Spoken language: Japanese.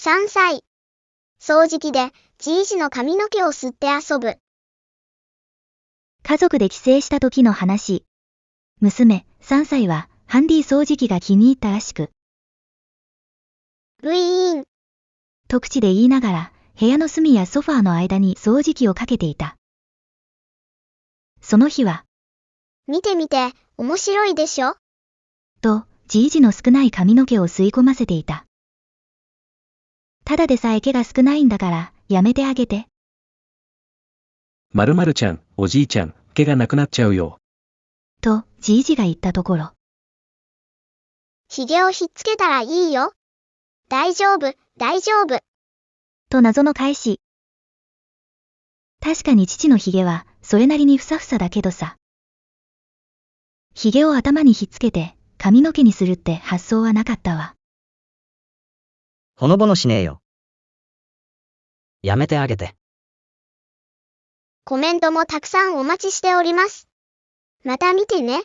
3歳。掃除機でじいじの髪の毛を吸って遊ぶ。家族で帰省した時の話。娘、3歳はハンディ掃除機が気に入ったらしく、ブイーン。と口で言いながら、部屋の隅やソファーの間に掃除機をかけていた。その日は、見てみて、面白いでしょ？と、じいじの少ない髪の毛を吸い込ませていた。ただでさえ毛が少ないんだから、やめてあげて。〇〇ちゃん、おじいちゃん、毛がなくなっちゃうよ。と、じいじが言ったところ、ひげをひっつけたらいいよ。大丈夫、大丈夫。と謎の返し。確かに父のひげは、それなりにふさふさだけどさ。ひげを頭にひっつけて、髪の毛にするって発想はなかったわ。ほのぼのしねえよ。やめてあげて。コメントもたくさんお待ちしております。また見てね。